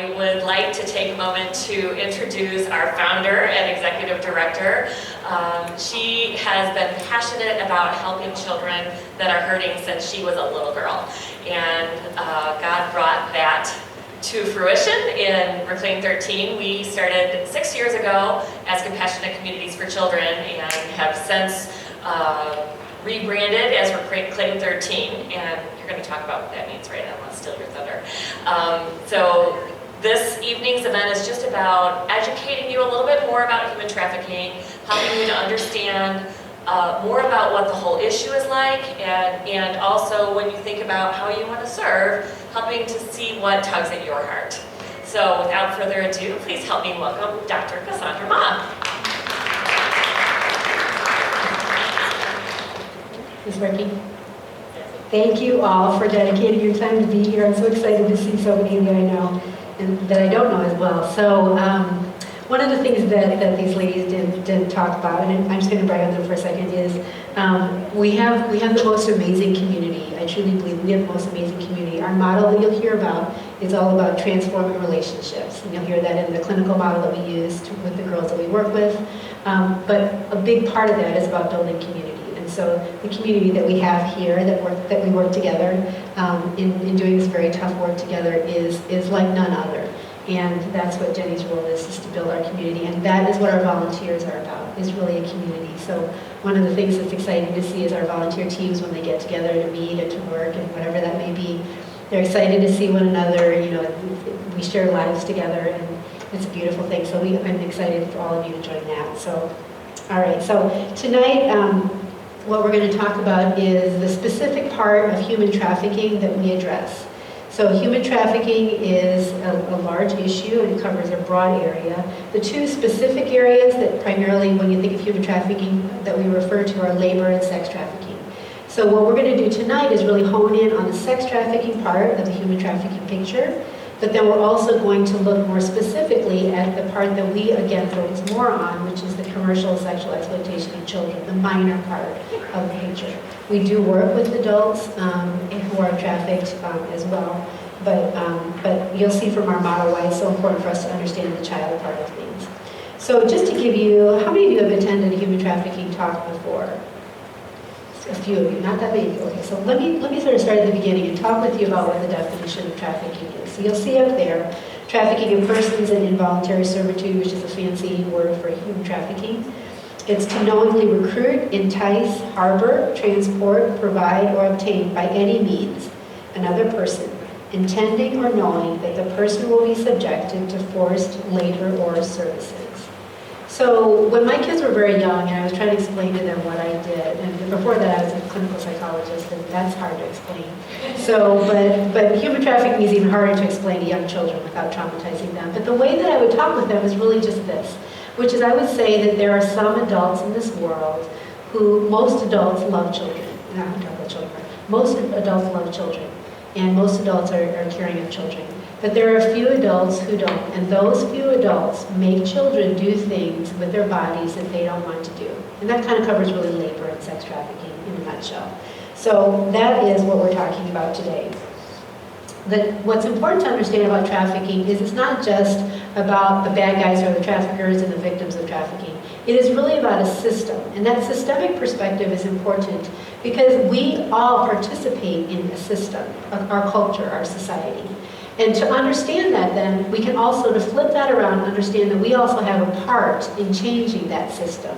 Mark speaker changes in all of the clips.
Speaker 1: I would like to take a moment to introduce our founder and executive director. She has been passionate about helping children that are hurting since she was a little girl. And God brought that to fruition in Reclaim13. We started 6 years ago as Compassionate Communities for Children and have since rebranded as Reclaim13, and you're going to talk about what that means, right? I don't want to steal your thunder. So this evening's event is just about educating you a little bit more about human trafficking, helping you to understand more about what the whole issue is like, and also when you think about how you want to serve, helping to see what tugs at your heart. So without further ado, please help me welcome Dr. Cassandra Ma.
Speaker 2: Is working? Thank you all for dedicating your time to be here. I'm so excited to see so many that I know and that I don't know as well. So one of the things that these ladies didn't talk about, and I'm just going to brag on them for a second, is we have the most amazing community. I truly believe we have the most amazing community. Our model that you'll hear about is all about transforming relationships. And you'll hear that in the clinical model that we use with the girls that we work with. But a big part of that is about building community. So the community that we have here, that we work together in doing this very tough work together is like none other. And that's what Jenny's role is to build our community. And that is what our volunteers are about, is really a community. So one of the things that's exciting to see is our volunteer teams when they get together to meet and to work and whatever that may be. They're excited to see one another. You know, we share lives together, and it's a beautiful thing. So I'm excited for all of you to join that. So, all right. So tonight, what we're going to talk about is the specific part of human trafficking that we address. So human trafficking is a large issue and covers a broad area. The two specific areas that primarily, when you think of human trafficking, that we refer to are labor and sex trafficking. So what we're going to do tonight is really hone in on the sex trafficking part of the human trafficking picture, but then we're also going to look more specifically at the part that we, again, focus more on, which is the commercial sexual exploitation of children, the minor part of the picture. We do work with adults who are trafficked as well, but you'll see from our model why it's so important for us to understand the child part of things. So just to give you, how many of you have attended a human trafficking talk before? A few of you, not that many. Okay, so let me sort of start at the beginning and talk with you about what the definition of trafficking is. So you'll see up there, trafficking in persons and involuntary servitude, which is a fancy word for human trafficking. It's to knowingly recruit, entice, harbor, transport, provide, or obtain by any means another person, intending or knowing that the person will be subjected to forced labor or services. So when my kids were very young and I was trying to explain to them what I did, and before that I was a clinical psychologist, and that's hard to explain. So, but human trafficking is even harder to explain to young children without traumatizing them. But the way that I would talk with them is really just this, which is I would say that there are some adults in this world who, most adults love children. Not I'm talking about children. Most adults love children, and most adults are caring of children. But there are a few adults who don't, and those few adults make children do things with their bodies that they don't want to do. And that kind of covers really labor and sex trafficking in a nutshell. So that is what we're talking about today. What's important to understand about trafficking is it's not just about the bad guys or the traffickers and the victims of trafficking. It is really about a system, and that systemic perspective is important because we all participate in a system, our culture, our society. And to understand that, then, we can also, to flip that around, understand that we also have a part in changing that system.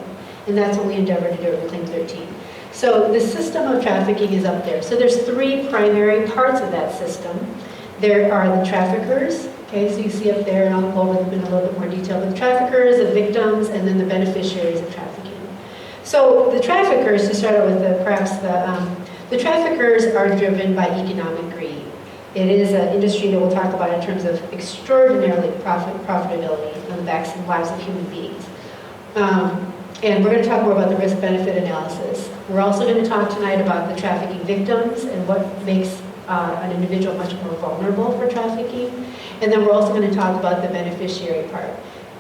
Speaker 2: And that's what we endeavor to do at Reclaim13. So the system of trafficking is up there. So there's three primary parts of that system. There are the traffickers, okay, so you see up there, and I'll go over them in a little bit more detail, but the traffickers, the victims, and then the beneficiaries of trafficking. So the traffickers, to start out with the traffickers are driven by economic greed. It is an industry that we'll talk about in terms of extraordinarily profitability on the backs and lives of human beings. And we're going to talk more about the risk-benefit analysis. We're also going to talk tonight about the trafficking victims and what makes an individual much more vulnerable for trafficking. And then we're also going to talk about the beneficiary part.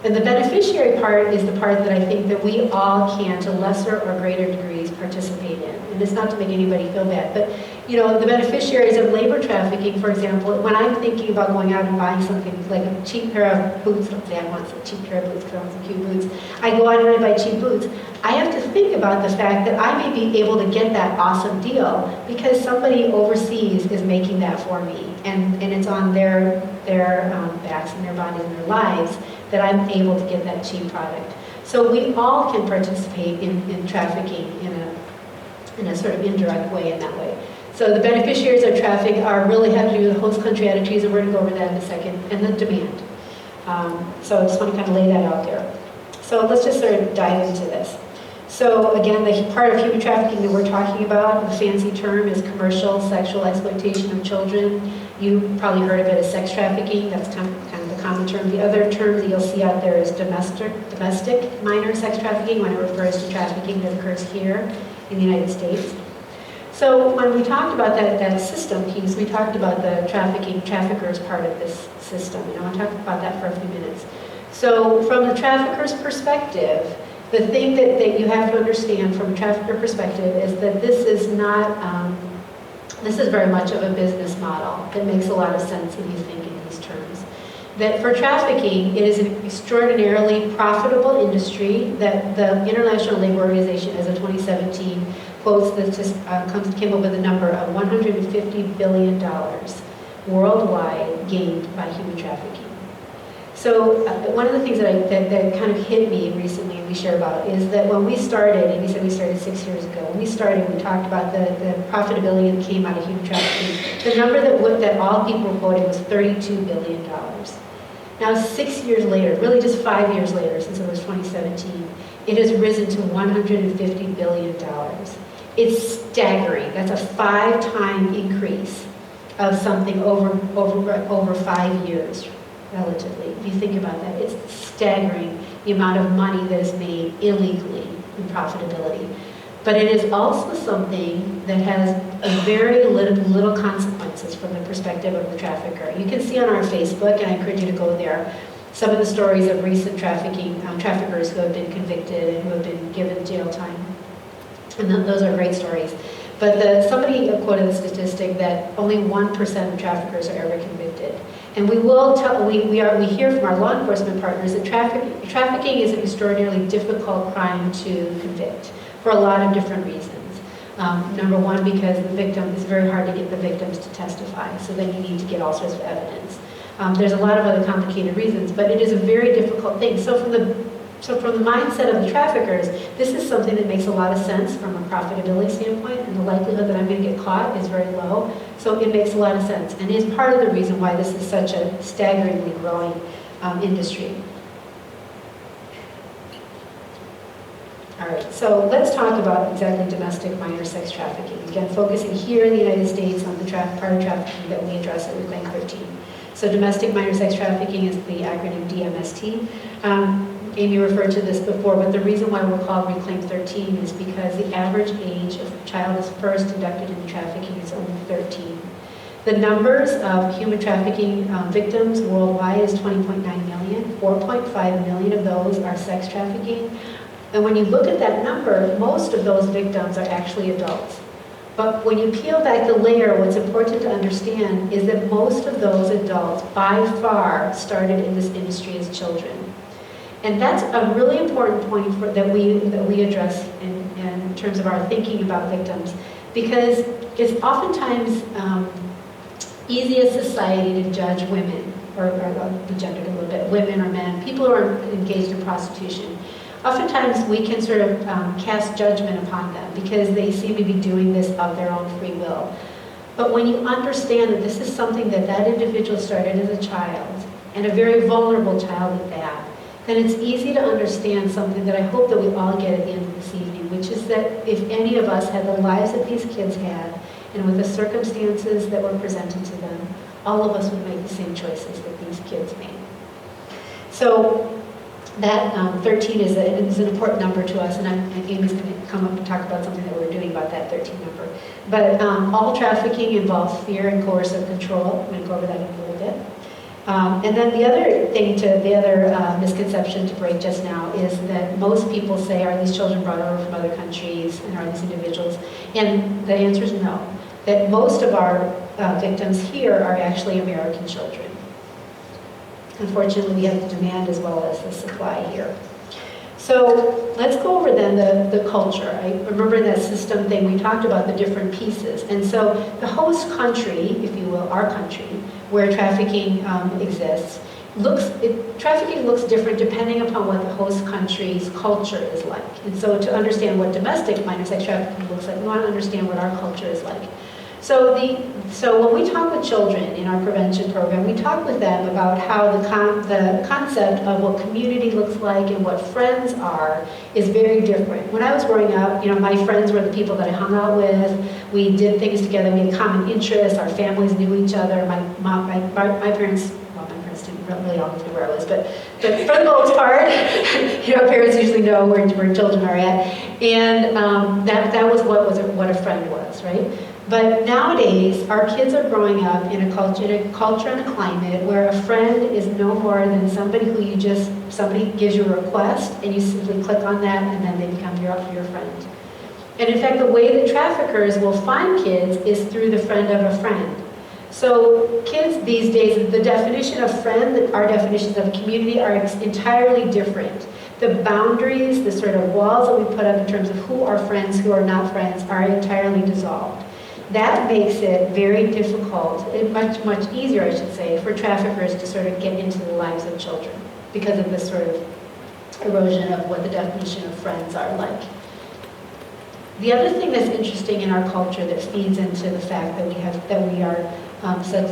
Speaker 2: And the beneficiary part is the part that I think that we all can, to lesser or greater degrees, participate in. And it's not to make anybody feel bad, but you know, the beneficiaries of labor trafficking, for example, when I'm thinking about going out and buying something like a cheap pair of boots, let's say I want some cheap pair of boots because I want some cute boots, I go out and I buy cheap boots. I have to think about the fact that I may be able to get that awesome deal because somebody overseas is making that for me, and it's on their backs and their bodies and their lives that I'm able to get that cheap product. So we all can participate in trafficking in a sort of indirect way in that way. So the beneficiaries of traffic really have to do with host country attitudes, and we're going to go over that in a second, and the demand. So I just want to kind of lay that out there. So let's just sort of dive into this. So again, the part of human trafficking that we're talking about, the fancy term is commercial sexual exploitation of children. You probably heard of it as sex trafficking. That's kind of the common term. The other term that you'll see out there is domestic minor sex trafficking, when it refers to trafficking that occurs here in the United States. So when we talked about that system piece, we talked about the traffickers part of this system, and I want to talk about that for a few minutes. So from the trafficker's perspective, the thing that you have to understand from a trafficker perspective is that this is not, this is very much of a business model that makes a lot of sense when you think in these terms. That for trafficking, it is an extraordinarily profitable industry that the International Labor Organization, as of 2017, quotes that just came up with a number of $150 billion worldwide gained by human trafficking. So one of the things that kind of hit me recently, and we share about, is that when we started, and you said we started 6 years ago, when we started, we talked about the profitability that came out of human trafficking. The number that all people quoted was $32 billion. Now 6 years later, really just 5 years later, since it was 2017, it has risen to $150 billion. It's staggering. That's a 5-time increase of something over 5 years, relatively. If you think about that, it's staggering the amount of money that is made illegally in profitability. But it is also something that has a very little consequences from the perspective of the trafficker. You can see on our Facebook, and I encourage you to go there, some of the stories of recent traffickers who have been convicted and who have been given jail time. And those are great stories. But somebody quoted the statistic that only 1% of traffickers are ever convicted. And we hear from our law enforcement partners that trafficking is an extraordinarily difficult crime to convict for a lot of different reasons. Number one, because it's very hard to get the victims to testify, so then you need to get all sorts of evidence. There's a lot of other complicated reasons, but it is a very difficult thing. So from the mindset of the traffickers, this is something that makes a lot of sense from a profitability standpoint, and the likelihood that I'm going to get caught is very low. So it makes a lot of sense, and is part of the reason why this is such a staggeringly growing industry. All right, so let's talk about exactly domestic minor sex trafficking. Again, focusing here in the United States on the part of trafficking that we address at Reclaim13. So domestic minor sex trafficking is the acronym DMST. Amy referred to this before, but the reason why we're called Reclaim13 is because the average age of a child is first inducted into trafficking is only 13. The numbers of human trafficking victims worldwide is 20.9 million. 4.5 million of those are sex trafficking. And when you look at that number, most of those victims are actually adults. But when you peel back the layer, what's important to understand is that most of those adults, by far, started in this industry as children. And that's a really important point that we address in terms of our thinking about victims, because it's oftentimes easy as society to judge women, or be gendered a little bit, women or men, people who are engaged in prostitution. Oftentimes we can sort of cast judgment upon them because they seem to be doing this of their own free will. But when you understand that this is something that individual started as a child, and a very vulnerable child at that, then it's easy to understand something that I hope that we all get at the end of this evening, which is that if any of us had the lives that these kids had, and with the circumstances that were presented to them, all of us would make the same choices that these kids made. So that 13 is an important number to us, and Amy's going to come up and talk about something that we're doing about that 13 number. But all trafficking involves fear and coercive control. I'm going to go over that in a little bit. And then the other misconception to break just now is that most people say, are these children brought over from other countries, and are these individuals? And the answer is no. that most of our victims here are actually American children. Unfortunately, we have the demand as well as the supply here. So let's go over then the culture. I remember in that system thing, we talked about the different pieces. And so the host country, if you will, our country, where trafficking exists, trafficking looks different depending upon what the host country's culture is like. And so to understand what domestic minor sex trafficking looks like, we want to understand what our culture is like. So when we talk with children in our prevention program, we talk with them about how the concept of what community looks like and what friends are is very different. When I was growing up, my friends were the people that I hung out with. We did things together. We had common interests. Our families knew each other. My parents didn't really always know where I was, but for the most part, parents usually know where children are at, and that was what a friend was, right? But nowadays, our kids are growing up in a culture and a climate where a friend is no more than somebody who somebody gives you a request and you simply click on that and then they become your friend. And in fact, the way that traffickers will find kids is through the friend of a friend. So kids these days, the definition of friend, our definitions of community are entirely different. The boundaries, the sort of walls that we put up in terms of who are friends, who are not friends, are entirely dissolved. That makes it very difficult, much easier, I should say, for traffickers to sort of get into the lives of children because of this sort of erosion of what the definition of friends are like. The other thing that's interesting in our culture that feeds into the fact that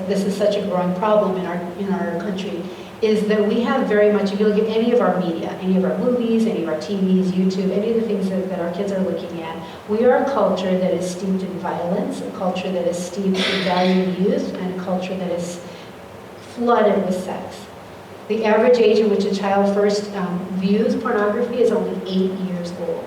Speaker 2: this is such a growing problem in our country is that we have very much, if you look at any of our media, any of our movies, any of our TVs, YouTube, any of the things that our kids are looking at, we are a culture that is steeped in violence, a culture that is steeped in value abuse, and a culture that is flooded with sex. The average age in which a child first views pornography is only 8 years old.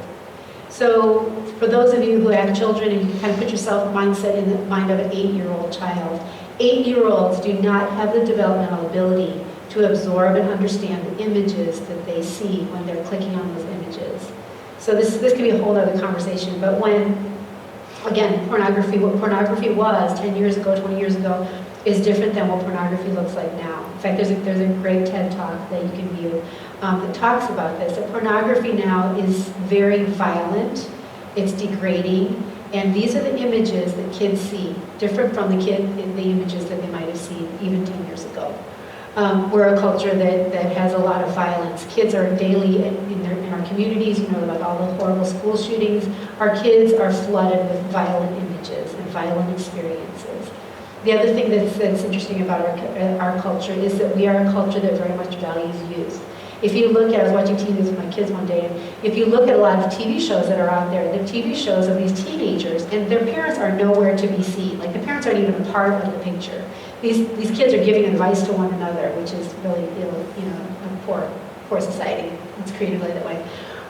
Speaker 2: So for those of you who have children and you can kind of put yourself mindset in the mind of an 8-year-old child, 8-year-olds do not have the developmental ability to absorb and understand the images that they see when they're clicking on those images. So this could be a whole other conversation, but again, what pornography was 10 years ago, 20 years ago, is different than what pornography looks like now. In fact, there's a great TED Talk that you can view that talks about this. That pornography now is very violent, it's degrading, and these are the images that kids see, different from the images that they might have seen even 10 years ago. We're a culture that has a lot of violence. Kids are daily in our communities, about all the horrible school shootings. Our kids are flooded with violent images and violent experiences. The other thing that's interesting about our culture is that we are a culture that very much values youth. If you look at, I was watching TV with my kids one day, and if you look at a lot of TV shows that are out there, the TV shows of these teenagers, and their parents are nowhere to be seen. Like, the parents aren't even a part of the picture. These kids are giving advice to one another, which is really, a poor society. It's created that way.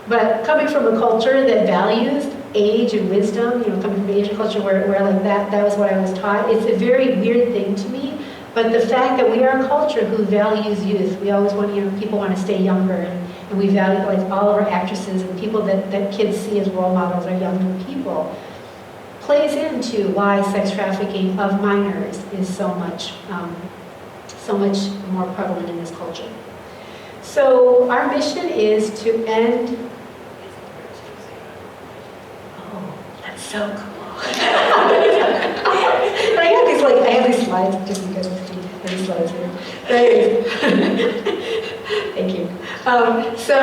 Speaker 2: But coming from a culture that values age and wisdom, coming from the Asian culture where like that was what I was taught, it's a very weird thing to me. But the fact that we are a culture who values youth, we always want, people want to stay younger, and we value, like, all of our actresses and people that kids see as role models are younger people, plays into why sex trafficking of minors is so much more prevalent in this culture. So our mission is to end. Oh, that's so cool. I have these slides just so you guys can see. These slides here. Thank you. So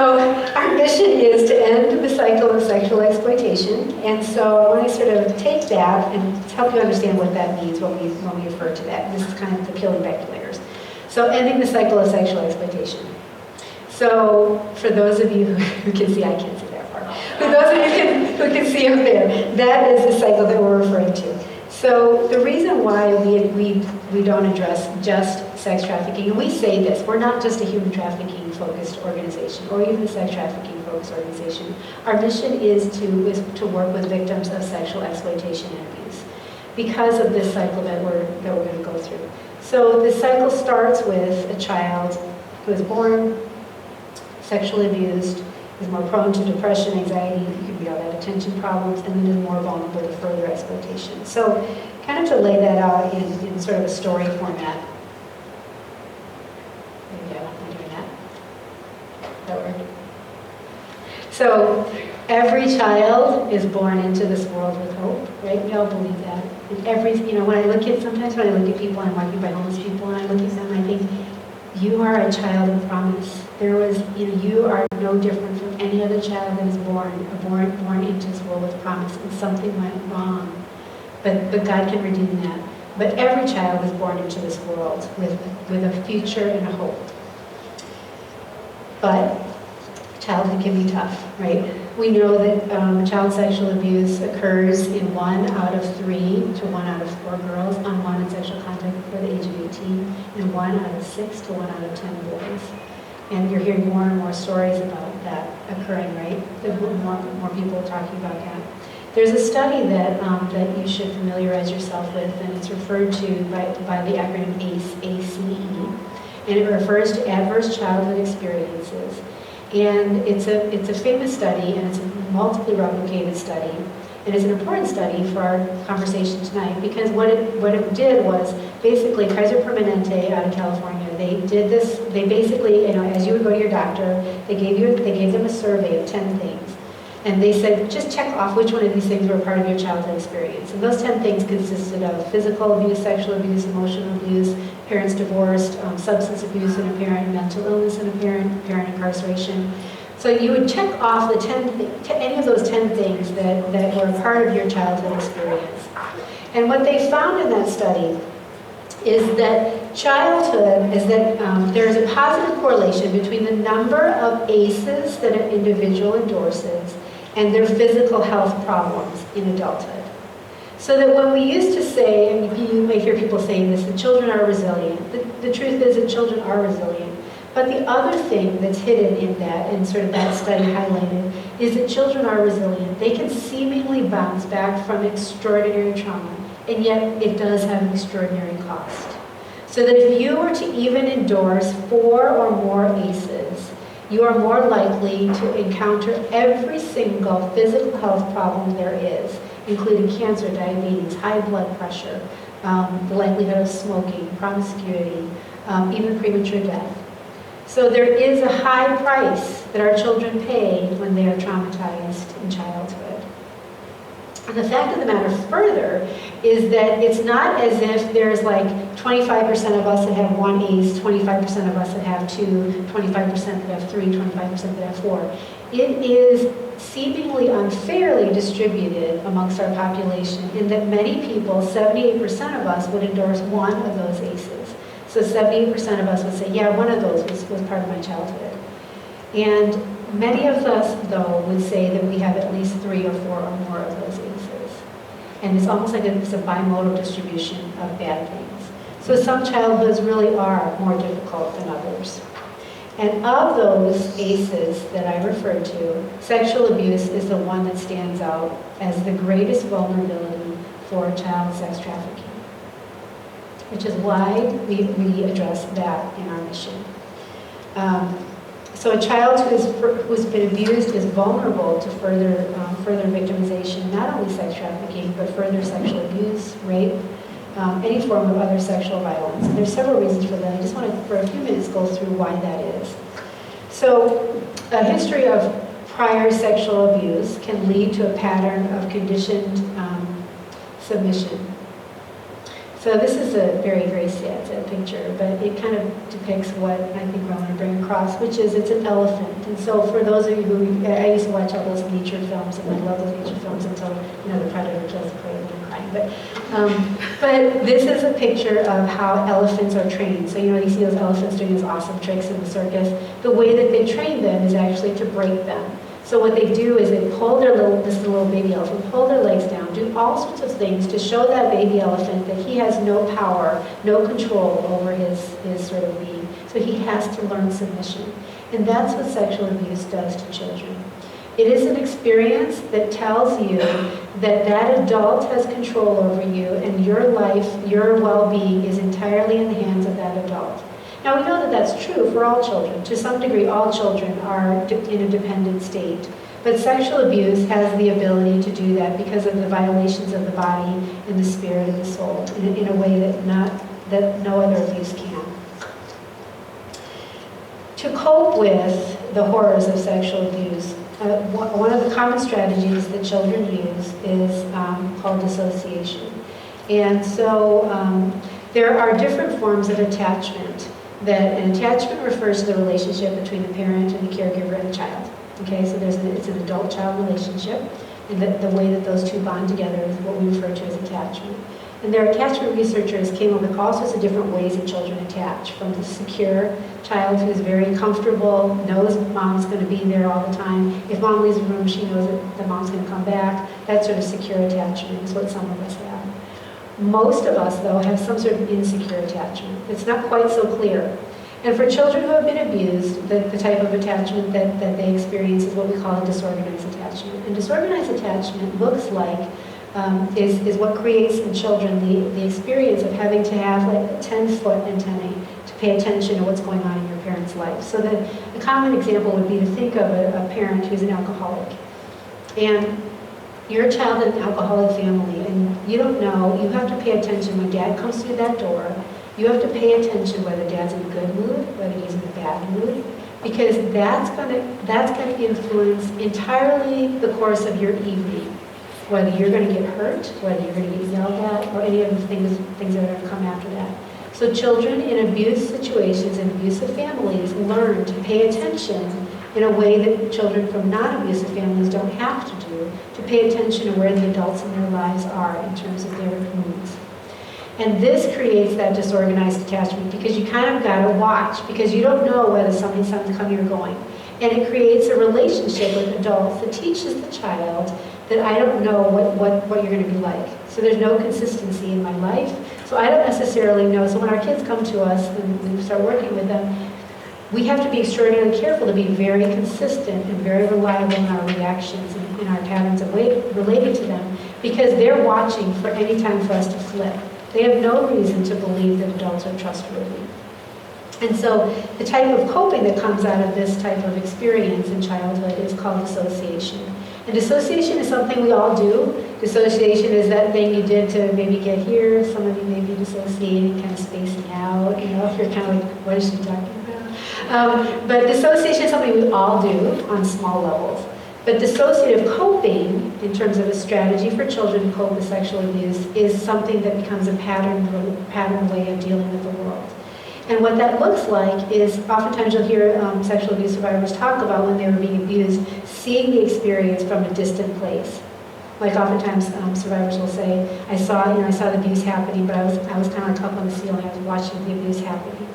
Speaker 2: our mission is to end the cycle of sexual exploitation, and so I want to sort of take that and help you understand what that means when we refer to that. This is kind of the peeling back the layers. So ending the cycle of sexual exploitation. So for those of you who can see, I can't see that far. For those of you who can see up there, that is the cycle that we're referring to. So the reason why we don't address just sex trafficking, and we say this, we're not just a human trafficking focused organization or even a sex trafficking focused organization. Our mission is to work with victims of sexual exploitation and abuse because of this cycle that we're going to go through. So the cycle starts with a child who is born, sexually abused, is more prone to depression, anxiety, you could be all that attention problems, and then is more vulnerable to further exploitation. So kind of to lay that out in sort of a story format. Maybe I won't be doing that. That work? So every child is born into this world with hope, right? We all believe that. And sometimes when I look at people, I'm walking by homeless people, and I look at them, I think, you are a child of promise. You are no different from any other child that is born into this world with promise, and something went wrong. But God can redeem that. But every child is born into this world with a future and a hope. But childhood can be tough, right? We know that child sexual abuse occurs in 1 out of 3 to 1 out of 4 girls, unwanted sexual contact before the age of 18, and 1 out of 6 to 1 out of 10 boys. And you're hearing more and more stories about that occurring, right? More people talking about that. There's a study that you should familiarize yourself with, and it's referred to by the acronym ACE, ACE, and it refers to adverse childhood experiences. And it's a famous study, and it's a multiply replicated study, and it's an important study for our conversation tonight, because what it did was basically Kaiser Permanente out of California. They did this. They basically, as you would go to your doctor, they gave them a survey of 10 things. And they said, just check off which one of these things were part of your childhood experience. And those 10 things consisted of physical abuse, sexual abuse, emotional abuse, parents divorced, substance abuse in a parent, mental illness in a parent incarceration. So you would check off any of those 10 things that were a part of your childhood experience. And what they found in that study is that there is a positive correlation between the number of ACEs that an individual endorses and their physical health problems in adulthood. So that when we used to say, and you may hear people saying this, that children are resilient. The truth is that children are resilient. But the other thing that's hidden in that, and sort of that study highlighted, is that children are resilient. They can seemingly bounce back from extraordinary trauma, and yet it does have an extraordinary cost. So that if you were to even endorse 4 or more ACEs, you are more likely to encounter every single physical health problem there is, including cancer, diabetes, high blood pressure, the likelihood of smoking, promiscuity, even premature death. So there is a high price that our children pay when they are traumatized in childhood. And the fact of the matter further is that it's not as if there's like 25% of us that have 1 ACE, 25% of us that have 2, 25% that have 3, 25% that have 4. It is seemingly unfairly distributed amongst our population in that many people, 78% of us, would endorse 1 of those ACEs. So 78% of us would say, yeah, 1 of those was part of my childhood. And many of us, though, would say that we have at least 3 or 4 or more of those ACEs. And it's almost like it's a bimodal distribution of bad things. So some childhoods really are more difficult than others. And of those ACEs that I referred to, sexual abuse is the one that stands out as the greatest vulnerability for child sex trafficking, which is why we address that in our mission. So a child who's been abused is vulnerable to further victimization, not only sex trafficking, but further sexual abuse, rape, any form of other sexual violence. And there's several reasons for that. I just want to, for a few minutes, go through why that is. So a history of prior sexual abuse can lead to a pattern of conditioned submission. So this is a very, very sad picture, but it kind of depicts what I think I want to bring across, which is it's an elephant. And so for those of you who, I used to watch all those nature films, and I love those nature films until, the predator kills the prey and I'm crying. But this is a picture of how elephants are trained. So, you see those elephants doing those awesome tricks in the circus. The way that they train them is actually to break them. So what they do is they pull this little baby elephant, pull their legs down, do all sorts of things to show that baby elephant that he has no power, no control over his sort of being. So he has to learn submission. And that's what sexual abuse does to children. It is an experience that tells you that that adult has control over you, and your life, your well-being is entirely in the hands of that adult. Now, we know that that's true for all children. To some degree, all children are in a dependent state. But sexual abuse has the ability to do that because of the violations of the body and the spirit and the soul in a way that no other abuse can. To cope with the horrors of sexual abuse, one of the common strategies that children use is called dissociation. And so there are different forms of attachment. That an attachment refers to the relationship between the parent and the caregiver and the child. Okay, so it's an adult-child relationship, and the way that those two bond together is what we refer to as attachment. And their attachment researchers came up with all sorts of different ways that children attach, from the secure child who's very comfortable, knows mom's going to be there all the time. If mom leaves the room, she knows that the mom's going to come back. That sort of secure attachment is what some of us have. Most of us, though, have some sort of insecure attachment. It's not quite so clear. And for children who have been abused, the type of attachment that they experience is what we call a disorganized attachment. And disorganized attachment looks like, is what creates in children the experience of having to have like a 10-foot antennae to pay attention to what's going on in your parent's life. So that a common example would be to think of a parent who's an alcoholic. And you're a child in an alcoholic family, and you don't know, you have to pay attention when dad comes through that door. You have to pay attention whether dad's in a good mood, whether he's in a bad mood, because that's going to influence entirely the course of your evening. Whether you're going to get hurt, whether you're going to get yelled at, or any of the things that are going to come after that. So children in abuse situations and abusive families learn to pay attention in a way that children from non-abusive families don't have to do, to pay attention to where the adults in their lives are in terms of their moods. And this creates that disorganized attachment because you kind of got to watch, because you don't know whether somebody's coming or going. And it creates a relationship with adults that teaches the child that I don't know what you're going to be like. So there's no consistency in my life. So I don't necessarily know. So when our kids come to us and we start working with them, we have to be extraordinarily careful to be very consistent and very reliable in our reactions and in our patterns of relating to them, because they're watching for any time for us to flip. They have no reason to believe that adults are trustworthy. And so the type of coping that comes out of this type of experience in childhood is called dissociation. And dissociation is something we all do. Dissociation is that thing you did to maybe get here. Some of you may be dissociating, kind of spacing out, if you're kind of like, what is she talking about? But dissociation is something we all do on small levels. But dissociative coping, in terms of a strategy for children to cope with sexual abuse, is something that becomes a pattern way of dealing with the world. And what that looks like is, oftentimes you'll hear sexual abuse survivors talk about when they were being abused, seeing the experience from a distant place. Like oftentimes survivors will say, I saw the abuse happening, but I was kind of like up on the ceiling, I was watching the abuse happening.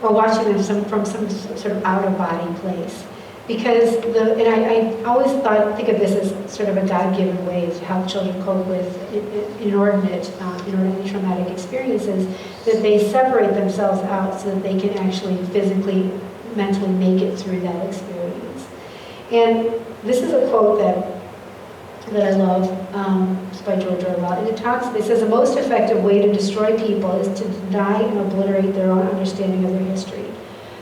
Speaker 2: Or watching them from some sort of out-of-body place. Because I always think of this as sort of a God-given way to help children cope with inordinate traumatic experiences, that they separate themselves out so that they can actually physically, mentally make it through that experience. And this is a quote that I love. It's by George Orwell, and it says, the most effective way to destroy people is to deny and obliterate their own understanding of their history.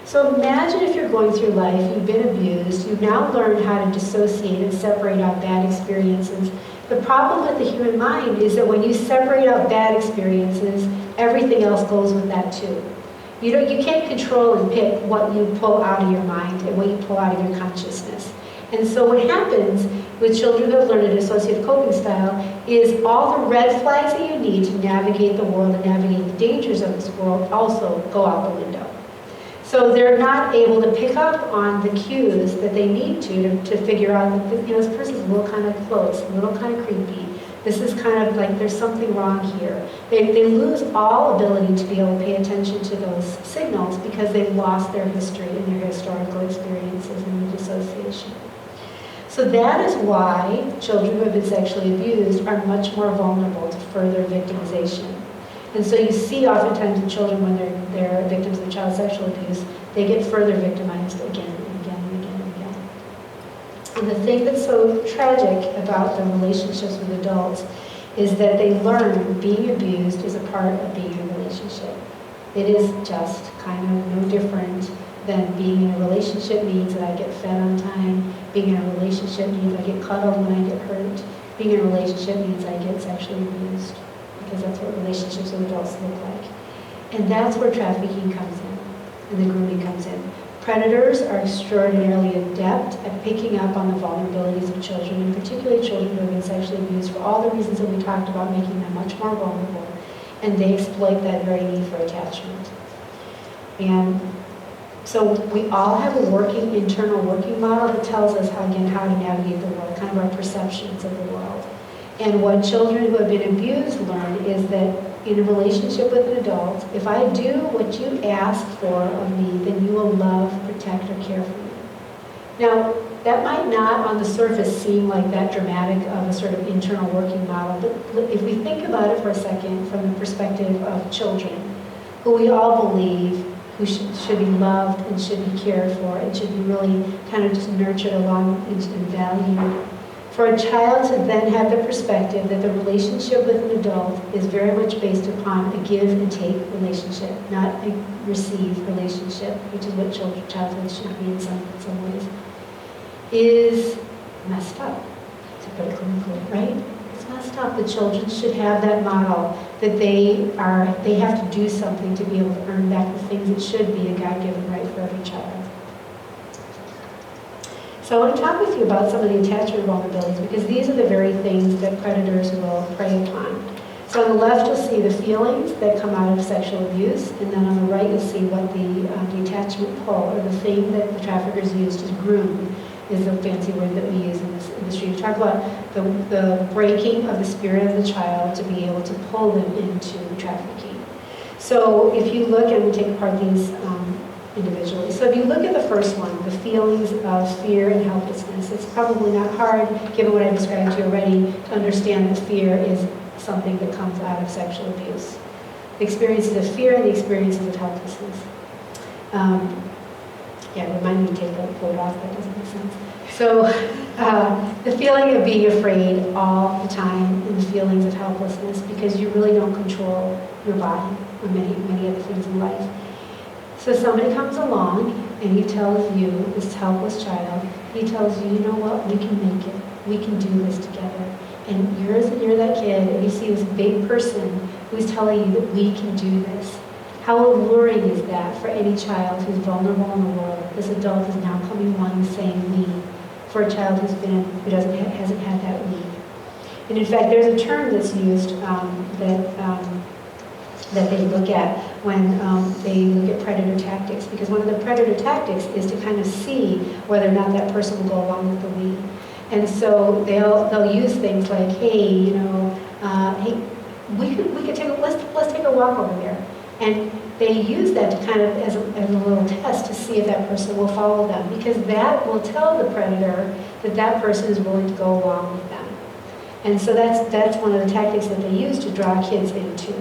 Speaker 2: So imagine if you're going through life, you've been abused, you've now learned how to dissociate and separate out bad experiences. The problem with the human mind is that when you separate out bad experiences, everything else goes with that too. You can't control and pick what you pull out of your mind and what you pull out of your consciousness. And so what happens with children who have learned a dissociative coping style is all the red flags that you need to navigate the world and navigate the dangers of this world also go out the window. So they're not able to pick up on the cues that they need to figure out that this person's a little kind of close, a little kind of creepy. This is kind of like there's something wrong here. They lose all ability to be able to pay attention to those signals because they've lost their history and their historical experiences in the dissociation. So that is why children who have been sexually abused are much more vulnerable to further victimization. And so you see oftentimes in children when they're victims of child sexual abuse, they get further victimized again and again and again and again. And the thing that's so tragic about the relationships with adults is that they learn being abused is a part of being in a relationship. It is just kind of no different then being in a relationship means that I get fed on time. Being in a relationship means I get cuddled when I get hurt. Being in a relationship means I get sexually abused, because that's what relationships with adults look like. And that's where trafficking comes in, and the grooming comes in. Predators are extraordinarily adept at picking up on the vulnerabilities of children, and particularly children who have been sexually abused, for all the reasons that we talked about, making them much more vulnerable. And they exploit that very need for attachment. And so we all have a internal working model that tells us how to navigate the world, kind of our perceptions of the world. And what children who have been abused learn is that in a relationship with an adult, if I do what you ask for of me, then you will love, protect, or care for me. Now, that might not on the surface seem like that dramatic of a sort of internal working model, but if we think about it for a second from the perspective of children, who we all believe who should be loved and should be cared for and should be really kind of just nurtured along and valued. For a child to then have the perspective that the relationship with an adult is very much based upon a give and take relationship, not a receive relationship, which is what childhood should be in some ways, is messed up, to put it clinically, right? It's messed up. The children should have that model that they have to do something to be able to earn back the things that should be a God-given right for every child. So I want to talk with you about some of the attachment vulnerabilities, because these are the very things that predators will prey upon. So on the left, you'll see the feelings that come out of sexual abuse, and then on the right, you'll see what the attachment pull, or the thing that the traffickers use to groom, is the fancy word that we use in this industry. We talk about the breaking of the spirit of the child to be able to pull them into trafficking. So if you look, and I'm going to take apart these individually. So if you look at the first one, the feelings of fear and helplessness, it's probably not hard, given what I described to you already, to understand that fear is something that comes out of sexual abuse. The experiences of fear and the experiences of helplessness. Remind me to take that quote off, that doesn't make sense. So the feeling of being afraid all the time, and the feelings of helplessness, because you really don't control your body or many other things in life. So somebody comes along and he tells you, this helpless child, he tells you, you know what, we can make it. We can do this together. And you're that kid, and you see this big person who's telling you that we can do this. How alluring is that for any child who's vulnerable in the world? This adult is now coming along and saying we, for a child who hasn't had that we. And in fact, there's a term that's used that they look at when they look at predator tactics, because one of the predator tactics is to kind of see whether or not that person will go along with the we. And so they'll use things like, hey, hey, let's take a walk over there. And they use that to kind of as a little test to see if that person will follow them, because that will tell the predator that person is willing to go along with them. And so that's one of the tactics that they use to draw kids into.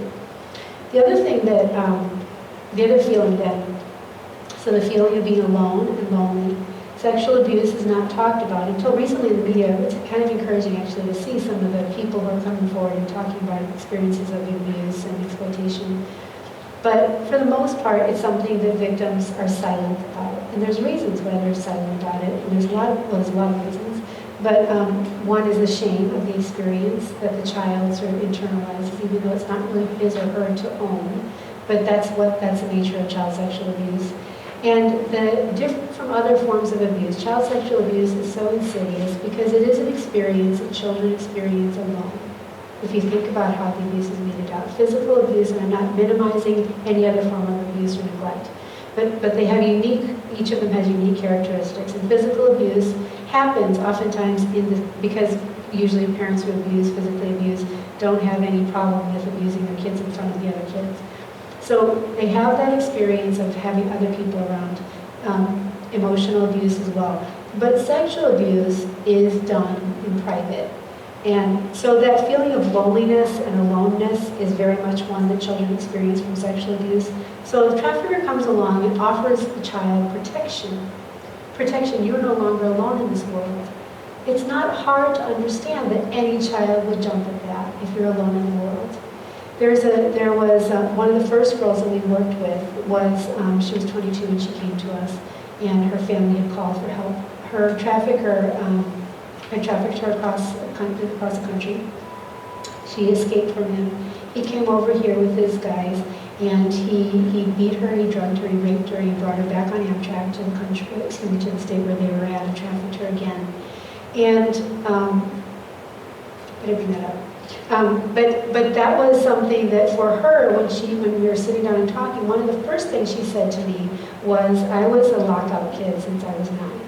Speaker 2: The other thing that, the other feeling then, so the feeling of being alone and lonely. Sexual abuse is not talked about until recently in the media. It's kind of encouraging actually to see some of the people who are coming forward and talking about experiences of abuse and exploitation. But for the most part, it's something that victims are silent about. And there's reasons why they're silent about it. And there's a lot of reasons. But one is the shame of the experience that the child sort of internalizes, even though it's not really his or her to own. But that's the nature of child sexual abuse. And different from other forms of abuse, child sexual abuse is so insidious because it is an experience that children experience alone. If you think about how the abuse is meted out. Physical abuse, and I'm not minimizing any other form of abuse or neglect, but they have each of them has unique characteristics. And physical abuse happens oftentimes because usually parents who physically abuse, don't have any problem with abusing their kids in front of the other kids. So they have that experience of having other people around, emotional abuse as well. But sexual abuse is done in private. And so that feeling of loneliness and aloneness is very much one that children experience from sexual abuse. So the trafficker comes along and offers the child protection. Protection, you're no longer alone in this world. It's not hard to understand that any child would jump at that if you're alone in the world. There was one of the first girls that we worked with was, she was 22 when she came to us, and her family had called for help. Her trafficker had trafficked her across the country. She escaped from him. He came over here with his guys, and he beat her, he drugged her, he raped her, he brought her back on Amtrak to the country, to the state where they were at, and trafficked her again. And I didn't bring that up. But that was something that for her, when we were sitting down and talking, one of the first things she said to me was, I was a lockout kid since I was 9.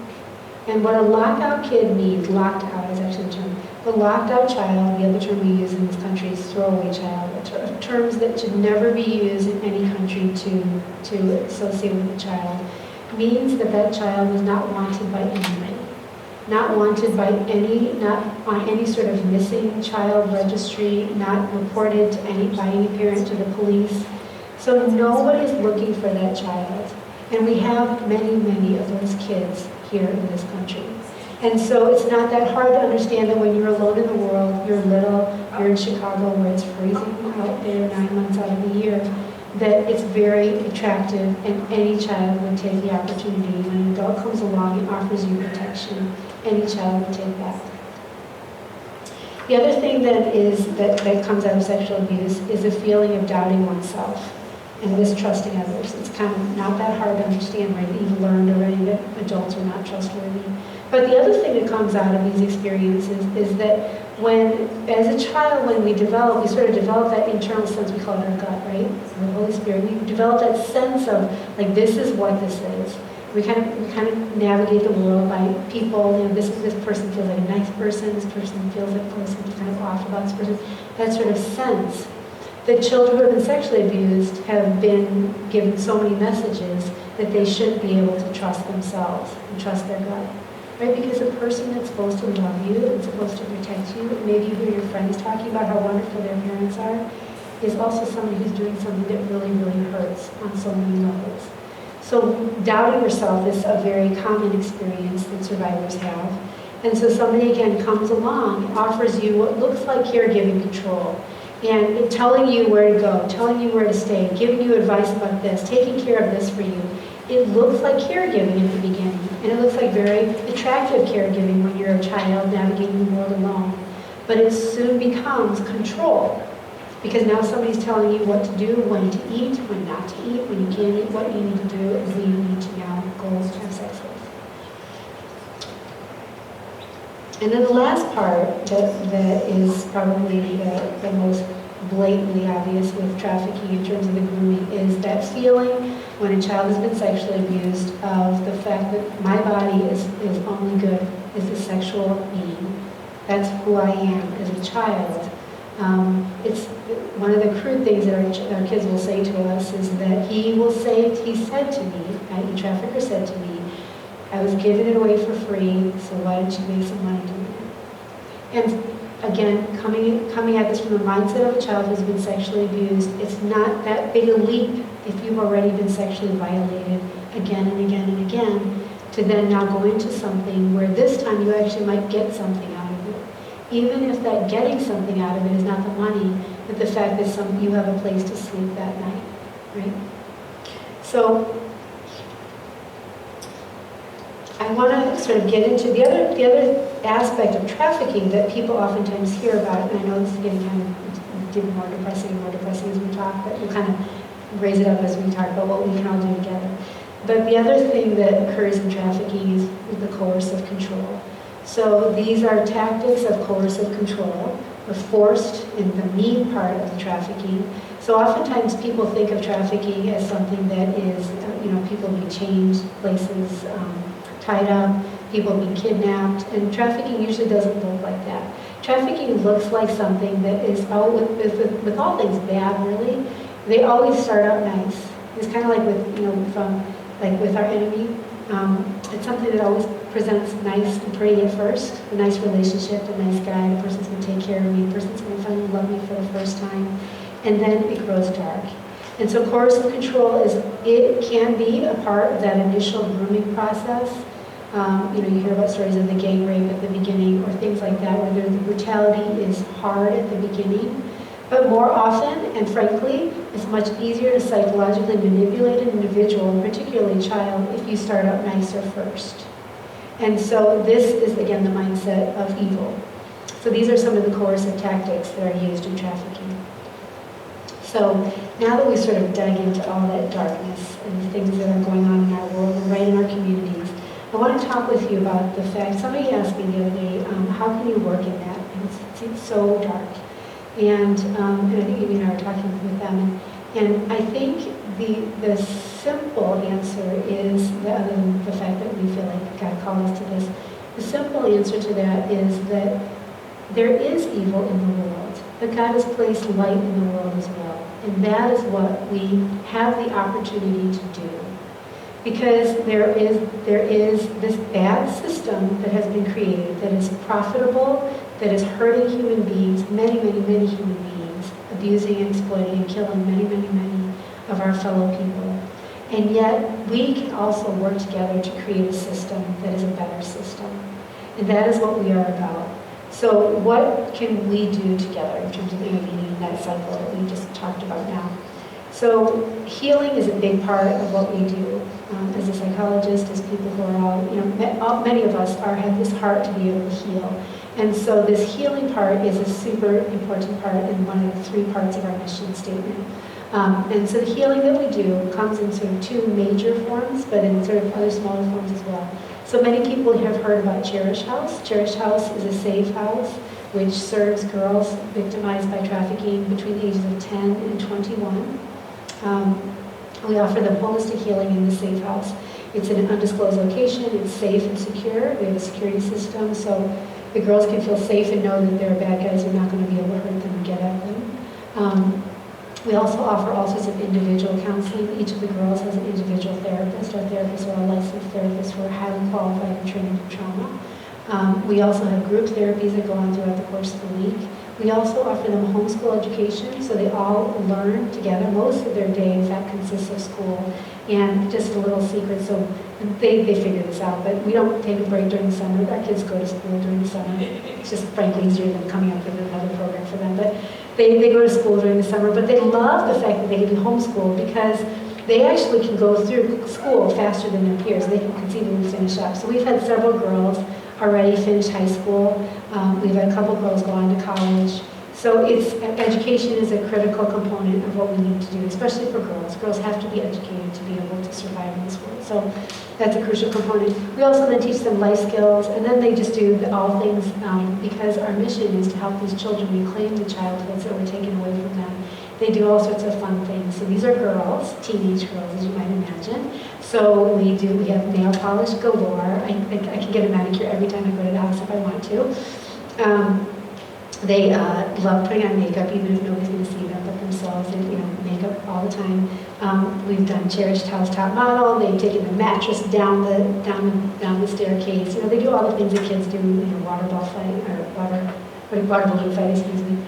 Speaker 2: And what a lockout kid means, locked out is actually the term. The locked out child, the other term we use in this country is throwaway child, terms that should never be used in any country to associate with a child, means that that child was not wanted by anybody. Not wanted by not on any sort of missing child registry, not reported by any parent to the police. So nobody's looking for that child. And we have many, many of those kids here in this country. And so it's not that hard to understand that when you're alone in the world, you're little, you're in Chicago where it's freezing out there 9 months out of the year, that it's very attractive and any child would take the opportunity. When an adult comes along and offers you protection, any child would take that. The other thing that comes out of sexual abuse is a feeling of doubting oneself and mistrusting others. It's kind of not that hard to understand, right? You've learned already that adults are not trustworthy. But the other thing that comes out of these experiences is that as a child, when we sort of develop that internal sense, we call it our gut, right? The Holy Spirit. We develop that sense of, like, this is what this is. We kind of navigate the world by people. This person feels like a nice person. This person feels like something's kind of off about this person. That sort of sense. The children who have been sexually abused have been given so many messages that they should be able to trust themselves and trust their gut. Right? Because a person that's supposed to love you and supposed to protect you, and maybe you hear your friends talking about how wonderful their parents are, is also somebody who's doing something that really, really hurts on so many levels. So doubting yourself is a very common experience that survivors have. And so somebody, again, comes along, offers you what looks like caregiving control, and telling you where to go, telling you where to stay, giving you advice about this, taking care of this for you. It looks like caregiving at the beginning, and it looks like very attractive caregiving when you're a child navigating the world alone. But it soon becomes control, because now somebody's telling you what to do, when to eat, when not to eat, when you can't eat, what you need to do, and who you need to now go and have sex with. And then the last part that is probably the most blatantly obvious with trafficking in terms of the grooming is that feeling when a child has been sexually abused of the fact that my body is only good as a sexual being. That's who I am as a child. It's one of the crude things that our kids will say to us is that he said to me, the trafficker said to me, I was giving it away for free, so why didn't you make some money doing it? And again, coming at this from the mindset of a child who's been sexually abused, it's not that big a leap if you've already been sexually violated again and again and again, to then now go into something where this time you actually might get something out of it. Even if that getting something out of it is not the money, but the fact that you have a place to sleep that night, right? So I want to sort of get into the other aspect of trafficking that people oftentimes hear about, and I know this is getting kind of more depressing as we talk, but we'll kind of raise it up as we talk about what we can all do together. But the other thing that occurs in trafficking is the coercive control. So these are tactics of coercive control. We're forced in the mean part of the trafficking. So oftentimes people think of trafficking as something that is, people being chained places, tied up, people being kidnapped, and trafficking usually doesn't look like that. Trafficking looks like something that is, with all things bad, really, they always start out nice. It's kind of like with our enemy. It's something that always presents nice and pretty at first, a nice relationship, a nice guy, the person's going to take care of me, the person's going to finally love me for the first time, and then it grows dark. And so coercive control it can be a part of that initial grooming process. You hear about stories of the gang rape at the beginning or things like that, where the brutality is hard at the beginning. But more often, and frankly, it's much easier to psychologically manipulate an individual, particularly a child, if you start out nicer first. And so this is, again, the mindset of evil. So these are some of the coercive tactics that are used in trafficking. So now that we've sort of dug into all that darkness and the things that are going on in our world and right in our communities, I want to talk with you about the fact, somebody asked me the other day, how can you work in that? And it seems so dark. And I think Amy and I were talking with them. And I think the simple answer is, other than the fact that we feel like God called us to this, the simple answer to that is that there is evil in the world, but God has placed light in the world as well. And that is what we have the opportunity to do. Because there is this bad system that has been created that is profitable, that is hurting human beings, many, many, many human beings, abusing and exploiting and killing many, many, many of our fellow people. And yet, we can also work together to create a system that is a better system. And that is what we are about. So what can we do together in terms of intervening in that cycle that we just talked about now? So healing is a big part of what we do. As a psychologist, as people who are all, many of us have this heart to be able to heal. And so this healing part is a super important part in one of the 3 parts of our mission statement. And so the healing that we do comes in sort of 2 major forms, but in sort of other smaller forms as well. So many people have heard about Cherish House. Cherish House is a safe house which serves girls victimized by trafficking between the ages of 10 and 21. We offer them holistic healing in the safe house. It's in an undisclosed location. It's safe and secure. We have a security system, so the girls can feel safe and know that there are bad guys who are not going to be able to hurt them and get at them. We also offer all sorts of individual counseling. Each of the girls has an individual therapist. Our therapists are all licensed therapists who are highly qualified and trained in trauma. We also have group therapies that go on throughout the course of the week. We also offer them homeschool education, so they all learn together. Most of their day, in fact, consists of school. And just a little secret, so they figure this out, but we don't take a break during the summer. Our kids go to school during the summer. It's just frankly easier than coming up with another program for them. But they go to school during the summer, but they love the fact that they can be homeschooled because they actually can go through school faster than their peers. They can conceivably finish up. So we've had several girls already finish high school. We've had a couple girls go on to college. So education is a critical component of what we need to do, especially for girls. Girls have to be educated to be able to survive in this world. So that's a crucial component. We also then teach them life skills, and then they just do all things because our mission is to help these children reclaim the childhoods that were taken away from them. They do all sorts of fun things. So these are girls, teenage girls, as you might imagine. So we have nail polish galore. I can get a manicure every time I go to the house if I want to. They love putting on makeup, even if nobody's going to see them but themselves. They makeup all the time. We've done Cherished House Top Model. They've taken the mattress down the staircase. They do all the things that kids do. Water ball fight or water balloon fight. Excuse me.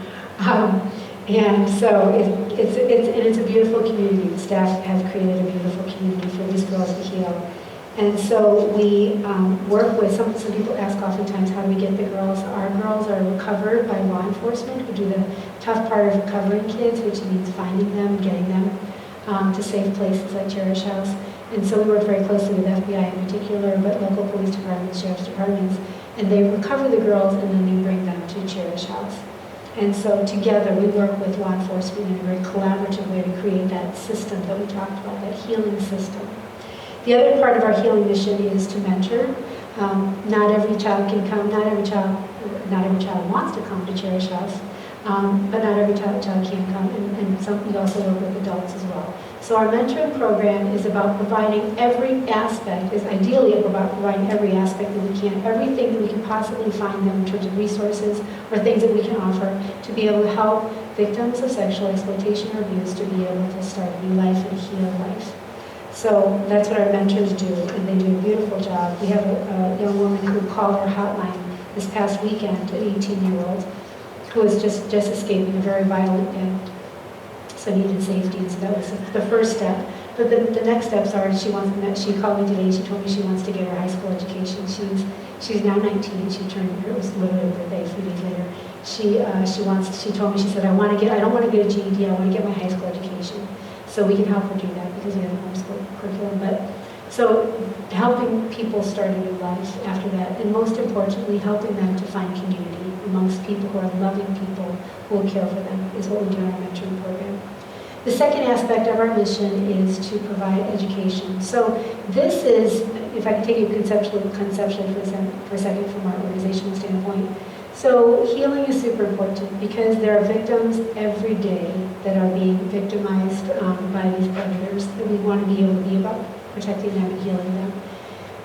Speaker 2: And so it's a beautiful community. The staff have created a beautiful community for these girls to heal. And so we work with, some people ask oftentimes, how do we get the girls? Our girls are recovered by law enforcement who do the tough part of recovering kids, which means finding them, getting them to safe places like Cherish House. And so we work very closely with FBI in particular, but local police departments, sheriff's departments, and they recover the girls and then we bring them to Cherish House. And so together we work with law enforcement in a very collaborative way to create that system that we talked about, that healing system. The other part of our healing mission is to mentor. Not every child can come, not every child wants to come to Cherish House, but not every child can come, and we also work with adults as well. So our mentoring program is about providing every aspect, is ideally about providing every aspect that we can, everything that we can possibly find them in terms of resources or things that we can offer to be able to help victims of sexual exploitation or abuse to be able to start a new life and heal life. So that's what our mentors do, and they do a beautiful job. We have a young woman who called our hotline this past weekend, an 18-year-old, who was just escaping a very violent end, so needed safety, and so that was the first step. But the next steps are she called me today, she told me she wants to get her high school education. She's now 19, it was literally her birthday a few days later. She told me, she said, I don't want to get a GED, I want to get my high school education. So we can help her do that because we have a homeschool curriculum. But so helping people start a new life after that, and most importantly, helping them to find community amongst people who are loving people who will care for them is what we do in our mentoring program. The second aspect of our mission is to provide education. So this is, if I can take you conceptually for a second from our organizational standpoint. So healing is super important because there are victims every day that are being victimized by these predators, and we want to be able to be about protecting them and healing them.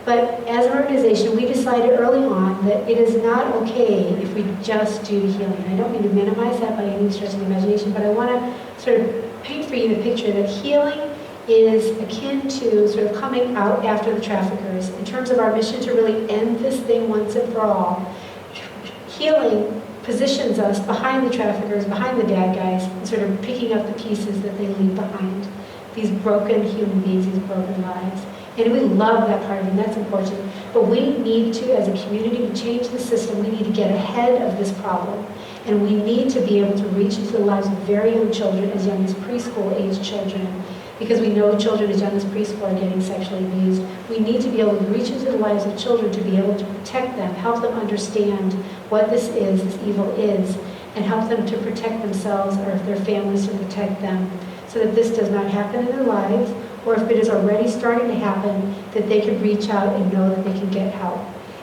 Speaker 2: But as an organization, we decided early on that it is not okay if we just do healing. I don't mean to minimize that by any stretch of the imagination, but I want to sort of paint for you the picture that healing is akin to sort of coming out after the traffickers. In terms of our mission to really end this thing once and for all, healing positions us behind the traffickers, behind the bad guys, and sort of picking up the pieces that they leave behind. These broken human beings, these broken lives. And we love that part of it, and that's important. But we need to, as a community, to change the system. We need to get ahead of this problem. And we need to be able to reach into the lives of very young children, as young as preschool-age children, because we know children as young as preschool are getting sexually abused. We need to be able to reach into the lives of children to be able to protect them, help them understand what this evil is, and help them to protect themselves or if their families to protect them so that this does not happen in their lives, or if it is already starting to happen, that they can reach out and know that they can get help.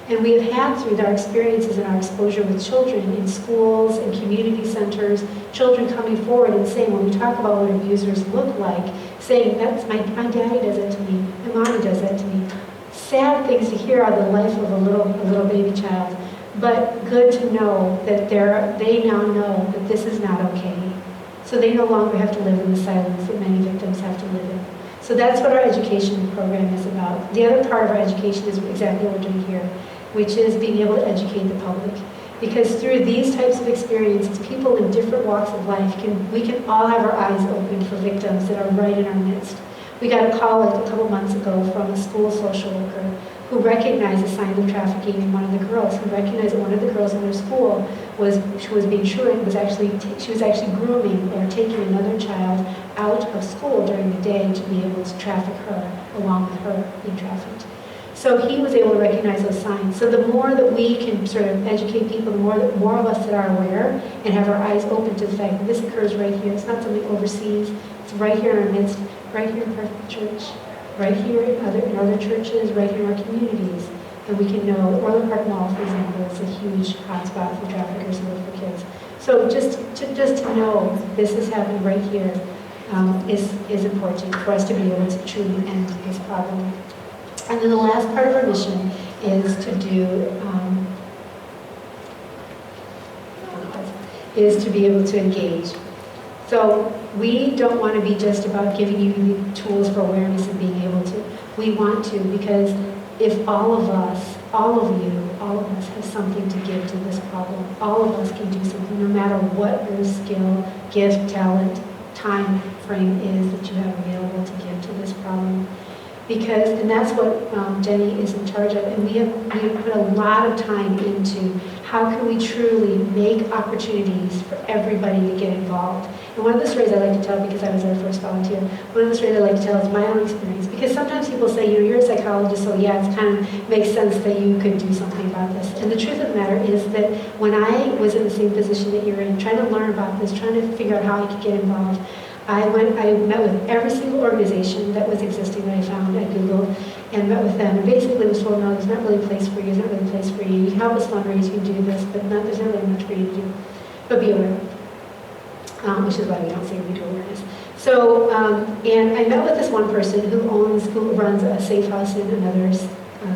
Speaker 2: And we have had through our experiences and our exposure with children in schools and community centers, children coming forward and saying, when we talk about what abusers look like, saying, that's my daddy does that to me, my mommy does that to me. Sad things to hear out of the life of a little baby child, but good to know that they now know that this is not okay. So they no longer have to live in the silence that many victims have to live in. So that's what our education program is about. The other part of our education is exactly what we're doing here, which is being able to educate the public. Because through these types of experiences, people in different walks of life, we can all have our eyes open for victims that are right in our midst. We got a call a couple months ago from a school social worker who recognized the signs of trafficking in one of the girls, who recognized that one of the girls in their school was being truanted, she was actually grooming or taking another child out of school during the day to be able to traffic her along with her being trafficked. So he was able to recognize those signs. So the more that we can sort of educate people, the more of us that are aware and have our eyes open to the fact that this occurs right here. It's not something overseas. It's right here in our midst, right here in Perfect Church, right here in other churches, right here in our communities. And we can know, Orland Park Mall, for example, is a huge hotspot for traffickers and look for kids. So just to know this is happening right here is important for us to be able to truly end this problem. And then the last part of our mission is to be able to engage. So we don't want to be just about giving you the tools for awareness and being able to. We want to, because if all of us have something to give to this problem, all of us can do something, no matter what your skill, gift, talent, time frame is that you have available to give to this problem. And that's what Jenny is in charge of, and we have put a lot of time into how can we truly make opportunities for everybody to get involved. And one of the stories I like to tell, because I was our first volunteer, one of the stories I like to tell is my own experience. Because sometimes people say, you're a psychologist, so yeah, it kind of makes sense that you could do something about this. And the truth of the matter is that when I was in the same position that you're in, trying to learn about this, trying to figure out how I could get involved, I met with every single organization that was existing that I found at Google and met with them. And basically was told, no, there's not really a place for you, there's not really a place for you. You can help us fundraise, you can do this, but there's not really much for you to do. But be aware. Which is why we don't say we do awareness. So, and I met with this one person who runs a safe house in another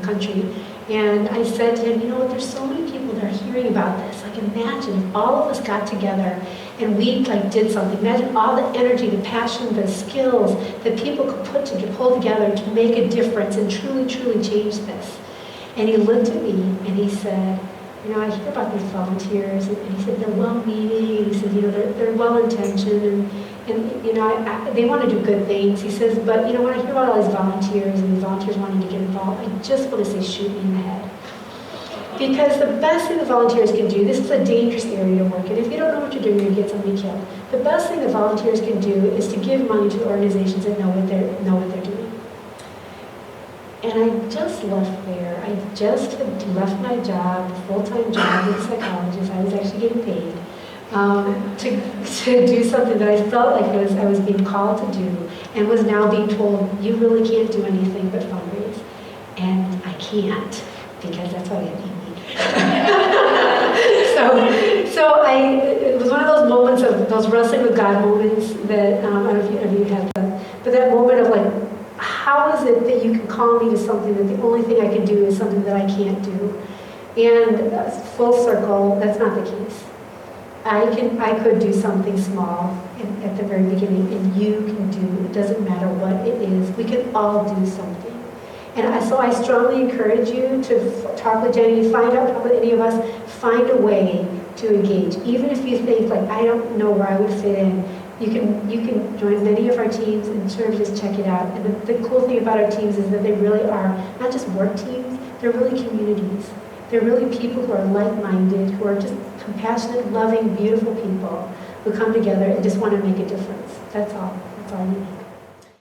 Speaker 2: country. And I said to him, there's so many people that are hearing about this. Like, imagine if all of us got together and we did something. Imagine all the energy, the passion, the skills that people could pull together to make a difference and truly, truly change this. And he looked at me and he said, I hear about these volunteers, and he said they're well-meaning, and he said, they're well-intentioned, and And, you know, they want to do good things. He says, but, you know, when I hear about all these volunteers and these volunteers wanting to get involved, I just want to say, shoot me in the head. Because the best thing the volunteers can do, this is a dangerous area to work in. If you don't know what you're doing, you're going to get somebody killed. The best thing the volunteers can do is to give money to organizations that know what they're doing. And I just left there. I just had left my job, full-time job as a psychologist. I was actually getting paid to do something that I felt like I was being called to do, and was now being told, you really can't do anything but fundraise. And I can't, because that's why I need me. It was one of those moments of those wrestling with God moments that, I don't know if you have that, but that moment of like, how is it that you can call me to something that the only thing I can do is something that I can't do? And full circle, that's not the case. I could do something small at the very beginning, and you can do, it doesn't matter what it is, we can all do something. And so I strongly encourage you to talk with Jenny, find out, talk with any of us, find a way to engage. Even if you think, like, I don't know where I would fit in, you can join many of our teams and sort of just check it out. And the cool thing about our teams is that they really are not just work teams, they're really communities. They're really people who are like-minded, who are just compassionate, loving, beautiful people who come together and just want to make a difference. That's all. That's all we need.